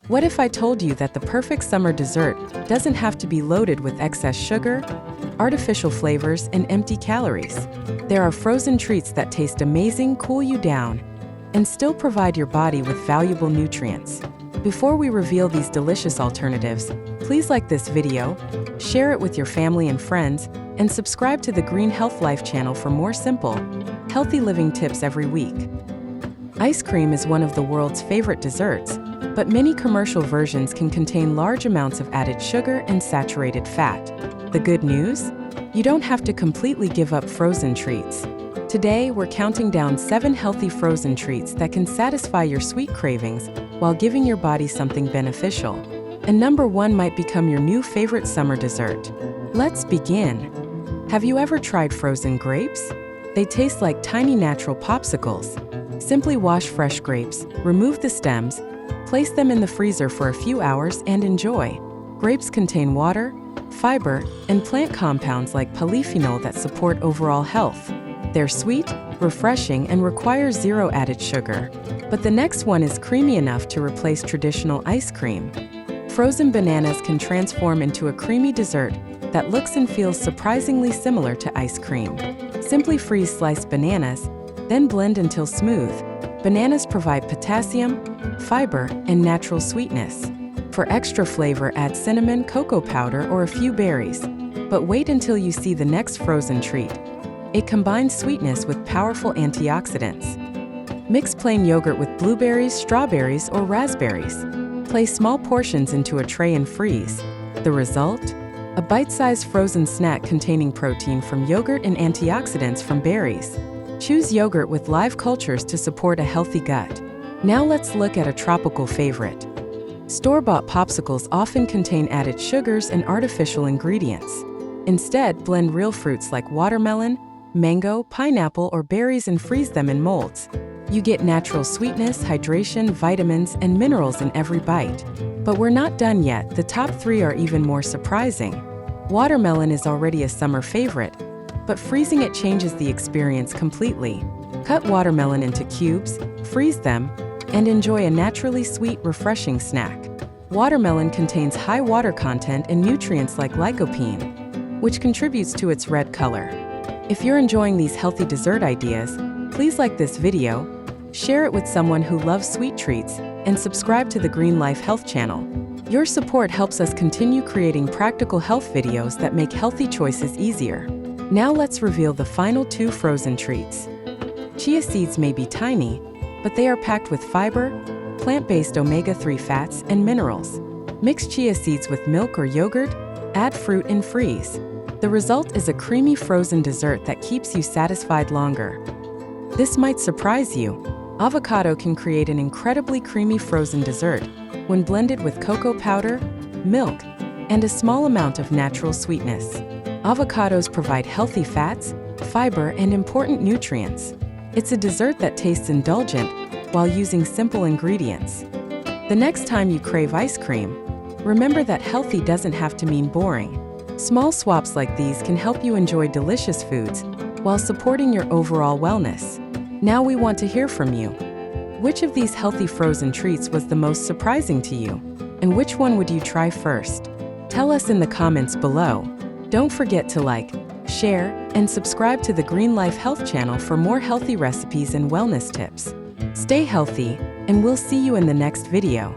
What if I told you that the perfect summer dessert doesn't have to be loaded with excess sugar, artificial flavors, and empty calories? There are frozen treats that taste amazing, cool you down, and still provide your body with valuable nutrients. Before we reveal these delicious alternatives, please like this video, share it with your family and friends, and subscribe to the Green Health Life channel for more simple, healthy living tips every week. Ice cream is one of the world's favorite desserts, but many commercial versions can contain large amounts of added sugar and saturated fat. The good news? You don't have to completely give up frozen treats. Today, we're counting down 7 healthy frozen treats that can satisfy your sweet cravings while giving your body something beneficial. And number 1 might become your new favorite summer dessert. Let's begin. Have you ever tried frozen grapes? They taste like tiny natural popsicles. Simply wash fresh grapes, remove the stems, place them in the freezer for a few hours and enjoy. Grapes contain water, fiber, and plant compounds like polyphenol that support overall health. They're sweet, refreshing, and require 0 added sugar. But the next one is creamy enough to replace traditional ice cream. Frozen bananas can transform into a creamy dessert that looks and feels surprisingly similar to ice cream. Simply freeze sliced bananas, then blend until smooth. Bananas provide potassium, fiber, and natural sweetness. For extra flavor, add cinnamon, cocoa powder, or a few berries. But wait until you see the next frozen treat. It combines sweetness with powerful antioxidants. Mix plain yogurt with blueberries, strawberries, or raspberries. Place small portions into a tray and freeze. The result? A bite-sized frozen snack containing protein from yogurt and antioxidants from berries. Choose yogurt with live cultures to support a healthy gut. Now let's look at a tropical favorite. Store-bought popsicles often contain added sugars and artificial ingredients. Instead, blend real fruits like watermelon, mango, pineapple, or berries and freeze them in molds. You get natural sweetness, hydration, vitamins, and minerals in every bite. But we're not done yet. The top 3 are even more surprising. Watermelon is already a summer favorite, but freezing it changes the experience completely. Cut watermelon into cubes, freeze them, and enjoy a naturally sweet, refreshing snack. Watermelon contains high water content and nutrients like lycopene, which contributes to its red color. If you're enjoying these healthy dessert ideas, please like this video, share it with someone who loves sweet treats, and subscribe to the Green Life Health channel. Your support helps us continue creating practical health videos that make healthy choices easier. Now let's reveal the final 2 frozen treats. Chia seeds may be tiny, but they are packed with fiber, plant-based omega-3 fats, and minerals. Mix chia seeds with milk or yogurt, add fruit, and freeze. The result is a creamy frozen dessert that keeps you satisfied longer. This might surprise you. Avocado can create an incredibly creamy frozen dessert when blended with cocoa powder, milk, and a small amount of natural sweetness. Avocados provide healthy fats, fiber, and important nutrients. It's a dessert that tastes indulgent while using simple ingredients. The next time you crave ice cream, remember that healthy doesn't have to mean boring. Small swaps like these can help you enjoy delicious foods while supporting your overall wellness. Now we want to hear from you. Which of these healthy frozen treats was the most surprising to you? And which one would you try first? Tell us in the comments below. Don't forget to like, share, and subscribe to the Green Life Health channel for more healthy recipes and wellness tips. Stay healthy, and we'll see you in the next video.